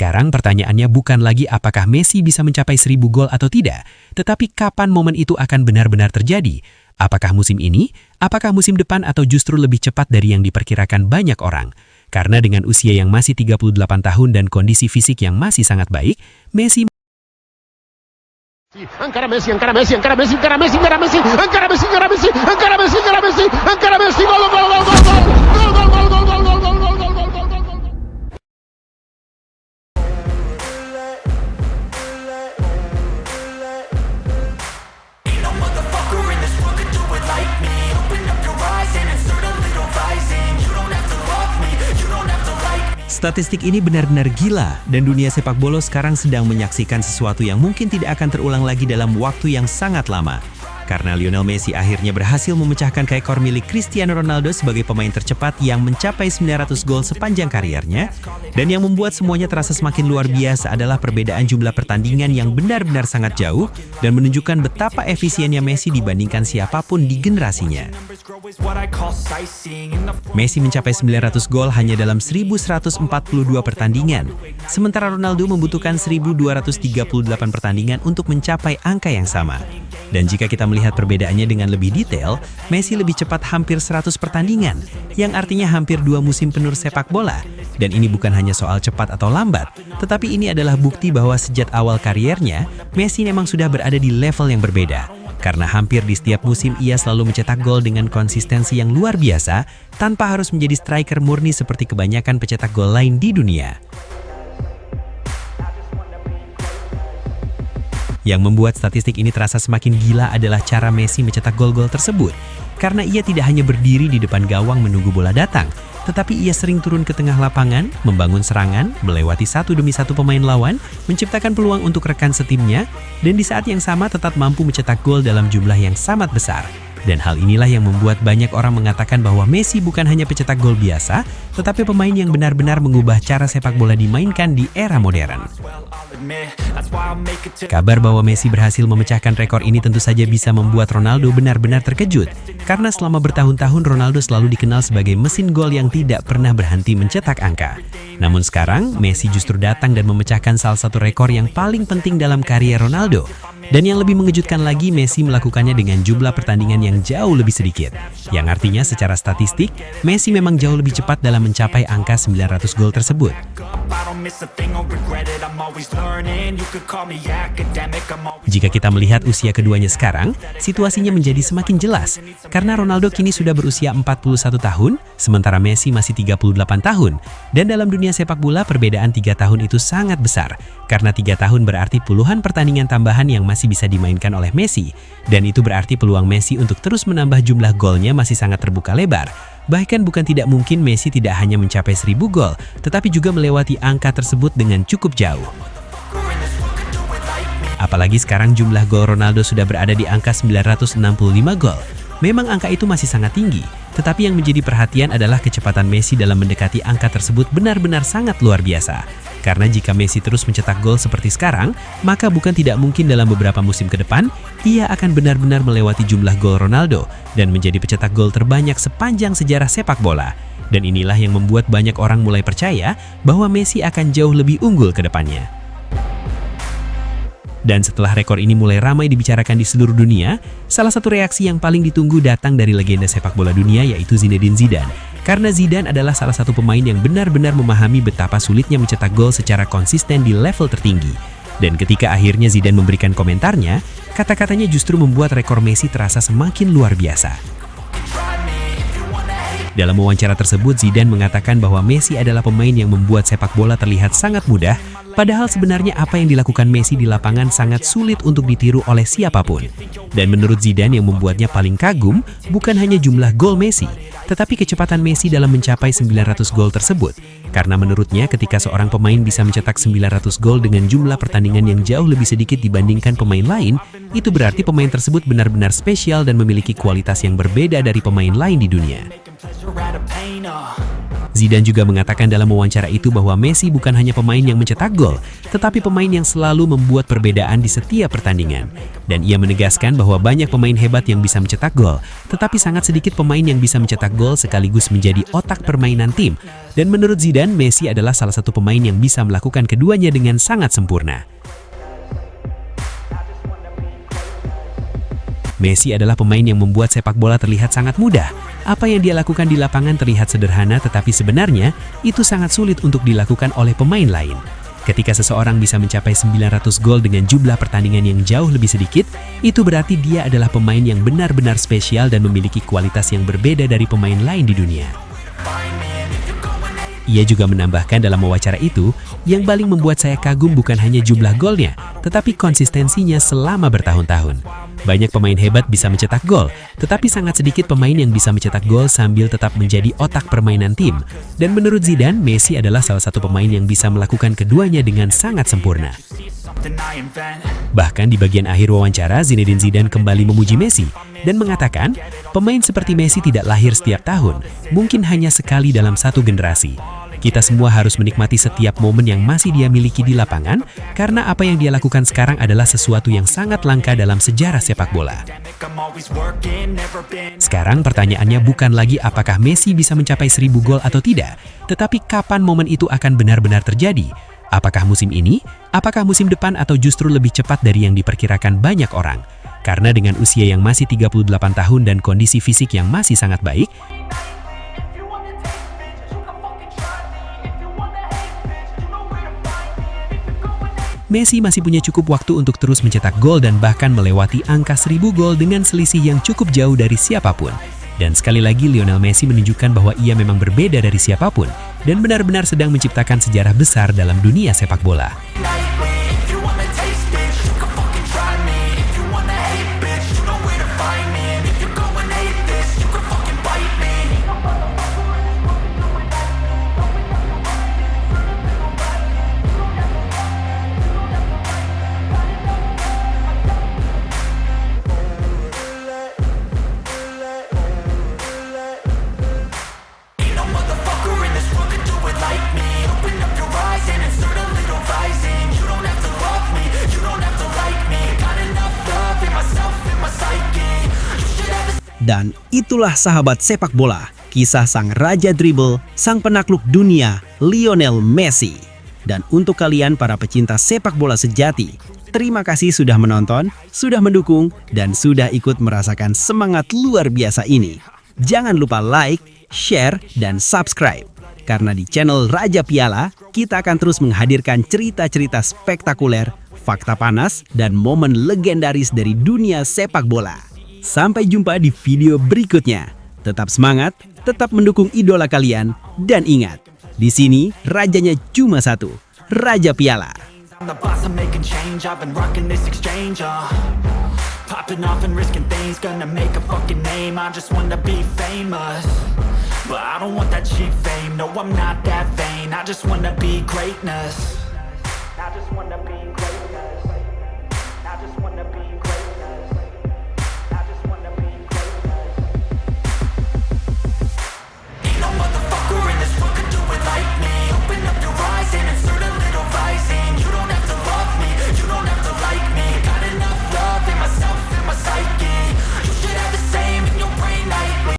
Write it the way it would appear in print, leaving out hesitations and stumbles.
Sekarang pertanyaannya bukan lagi apakah Messi bisa mencapai 1000 gol atau tidak, tetapi kapan momen itu akan benar-benar terjadi? Apakah musim ini? Apakah musim depan atau justru lebih cepat dari yang diperkirakan banyak orang? Karena dengan usia yang masih 38 tahun dan kondisi fisik yang masih sangat baik, Messi encara Messi, encara Messi, encara Messi, encara Messi, encara Messi, encara Messi, encara Messi, encara Messi, encara Messi, encara Messi, gol, gol, gol, gol, gol, gol, gol, gol, gol, gol, gol, gol, gol, gol, gol. Statistik ini benar-benar gila dan dunia sepak bola sekarang sedang menyaksikan sesuatu yang mungkin tidak akan terulang lagi dalam waktu yang sangat lama. Karena Lionel Messi akhirnya berhasil memecahkan rekor milik Cristiano Ronaldo sebagai pemain tercepat yang mencapai 900 gol sepanjang kariernya. Dan yang membuat semuanya terasa semakin luar biasa adalah perbedaan jumlah pertandingan yang benar-benar sangat jauh dan menunjukkan betapa efisiennya Messi dibandingkan siapapun di generasinya. Messi mencapai 900 gol hanya dalam 1142 pertandingan, sementara Ronaldo membutuhkan 1238 pertandingan untuk mencapai angka yang sama. Dan jika kita melihat perbedaannya dengan lebih detail, Messi lebih cepat hampir 100 pertandingan, yang artinya hampir 2 musim penuh sepak bola. Dan ini bukan hanya soal cepat atau lambat, tetapi ini adalah bukti bahwa sejak awal kariernya, Messi memang sudah berada di level yang berbeda. Karena hampir di setiap musim ia selalu mencetak gol dengan konsistensi yang luar biasa, tanpa harus menjadi striker murni seperti kebanyakan pencetak gol lain di dunia. Yang membuat statistik ini terasa semakin gila adalah cara Messi mencetak gol-gol tersebut. Karena ia tidak hanya berdiri di depan gawang menunggu bola datang, tetapi ia sering turun ke tengah lapangan, membangun serangan, melewati satu demi satu pemain lawan, menciptakan peluang untuk rekan setimnya, dan di saat yang sama tetap mampu mencetak gol dalam jumlah yang sangat besar. Dan hal inilah yang membuat banyak orang mengatakan bahwa Messi bukan hanya pencetak gol biasa, tetapi pemain yang benar-benar mengubah cara sepak bola dimainkan di era modern. Kabar bahwa Messi berhasil memecahkan rekor ini tentu saja bisa membuat Ronaldo benar-benar terkejut, karena selama bertahun-tahun Ronaldo selalu dikenal sebagai mesin gol yang tidak pernah berhenti mencetak angka. Namun sekarang, Messi justru datang dan memecahkan salah satu rekor yang paling penting dalam karier Ronaldo. Dan yang lebih mengejutkan lagi, Messi melakukannya dengan jumlah pertandingan yang jauh lebih sedikit. Yang artinya secara statistik, Messi memang jauh lebih cepat dalam mencapai angka 900 gol tersebut. Jika kita melihat usia keduanya sekarang, situasinya menjadi semakin jelas. Karena Ronaldo kini sudah berusia 41 tahun, sementara Messi masih 38 tahun. Dan dalam dunia sepak bola, perbedaan 3 tahun itu sangat besar. Karena 3 tahun berarti puluhan pertandingan tambahan yang masih bisa dimainkan oleh Messi. Dan itu berarti peluang Messi untuk terus menambah jumlah golnya masih sangat terbuka lebar. Bahkan bukan tidak mungkin Messi tidak hanya mencapai 1000 gol, tetapi juga melewati angka tersebut dengan cukup jauh. Apalagi sekarang jumlah gol Ronaldo sudah berada di angka 965 gol. Memang angka itu masih sangat tinggi, tetapi yang menjadi perhatian adalah kecepatan Messi dalam mendekati angka tersebut benar-benar sangat luar biasa. Karena jika Messi terus mencetak gol seperti sekarang, maka bukan tidak mungkin dalam beberapa musim ke depan, ia akan benar-benar melewati jumlah gol Ronaldo dan menjadi pencetak gol terbanyak sepanjang sejarah sepak bola. Dan inilah yang membuat banyak orang mulai percaya bahwa Messi akan jauh lebih unggul ke depannya. Dan setelah rekor ini mulai ramai dibicarakan di seluruh dunia, salah satu reaksi yang paling ditunggu datang dari legenda sepak bola dunia yaitu Zinedine Zidane. Karena Zidane adalah salah satu pemain yang benar-benar memahami betapa sulitnya mencetak gol secara konsisten di level tertinggi. Dan ketika akhirnya Zidane memberikan komentarnya, kata-katanya justru membuat rekor Messi terasa semakin luar biasa. Dalam wawancara tersebut, Zidane mengatakan bahwa Messi adalah pemain yang membuat sepak bola terlihat sangat mudah, padahal sebenarnya apa yang dilakukan Messi di lapangan sangat sulit untuk ditiru oleh siapapun. Dan menurut Zidane yang membuatnya paling kagum, bukan hanya jumlah gol Messi, tetapi kecepatan Messi dalam mencapai 900 gol tersebut. Karena menurutnya ketika seorang pemain bisa mencetak 900 gol dengan jumlah pertandingan yang jauh lebih sedikit dibandingkan pemain lain, itu berarti pemain tersebut benar-benar spesial dan memiliki kualitas yang berbeda dari pemain lain di dunia. Zidane juga mengatakan dalam wawancara itu bahwa Messi bukan hanya pemain yang mencetak gol, tetapi pemain yang selalu membuat perbedaan di setiap pertandingan. Dan ia menegaskan bahwa banyak pemain hebat yang bisa mencetak gol, tetapi sangat sedikit pemain yang bisa mencetak gol sekaligus menjadi otak permainan tim. Dan menurut Zidane, Messi adalah salah satu pemain yang bisa melakukan keduanya dengan sangat sempurna. Messi adalah pemain yang membuat sepak bola terlihat sangat mudah. Apa yang dia lakukan di lapangan terlihat sederhana, tetapi sebenarnya itu sangat sulit untuk dilakukan oleh pemain lain. Ketika seseorang bisa mencapai 900 gol dengan jumlah pertandingan yang jauh lebih sedikit, itu berarti dia adalah pemain yang benar-benar spesial dan memiliki kualitas yang berbeda dari pemain lain di dunia. Ia juga menambahkan dalam wawancara itu, yang paling membuat saya kagum bukan hanya jumlah golnya, tetapi konsistensinya selama bertahun-tahun. Banyak pemain hebat bisa mencetak gol, tetapi sangat sedikit pemain yang bisa mencetak gol sambil tetap menjadi otak permainan tim. Dan menurut Zidane, Messi adalah salah satu pemain yang bisa melakukan keduanya dengan sangat sempurna. Bahkan di bagian akhir wawancara, Zinedine Zidane kembali memuji Messi dan mengatakan, pemain seperti Messi tidak lahir setiap tahun, mungkin hanya sekali dalam satu generasi. Kita semua harus menikmati setiap momen yang masih dia miliki di lapangan, karena apa yang dia lakukan sekarang adalah sesuatu yang sangat langka dalam sejarah sepak bola. Sekarang pertanyaannya bukan lagi apakah Messi bisa mencapai 1000 gol atau tidak, tetapi kapan momen itu akan benar-benar terjadi. Apakah musim ini, apakah musim depan, atau justru lebih cepat dari yang diperkirakan banyak orang? Karena dengan usia yang masih 38 tahun dan kondisi fisik yang masih sangat baik, Messi masih punya cukup waktu untuk terus mencetak gol dan bahkan melewati angka 1000 gol dengan selisih yang cukup jauh dari siapapun. Dan sekali lagi Lionel Messi menunjukkan bahwa ia memang berbeda dari siapapun dan benar-benar sedang menciptakan sejarah besar dalam dunia sepak bola. Dan itulah sahabat sepak bola, kisah sang raja dribble, sang penakluk dunia, Lionel Messi. Dan untuk kalian para pecinta sepak bola sejati, terima kasih sudah menonton, sudah mendukung, dan sudah ikut merasakan semangat luar biasa ini. Jangan lupa like, share, dan subscribe. Karena di channel Raja Piala, kita akan terus menghadirkan cerita-cerita spektakuler, fakta panas, dan momen legendaris dari dunia sepak bola. Sampai jumpa di video berikutnya. Tetap semangat, tetap mendukung idola kalian, dan ingat, di sini rajanya cuma satu, Raja Piala. I'm the boss, I'm making change, I've been rocking this exchange, popping off and risking things, gonna make a fucking name, I just wanna be famous, but I don't want that cheap fame, no I'm not that vain, I just wanna be greatness.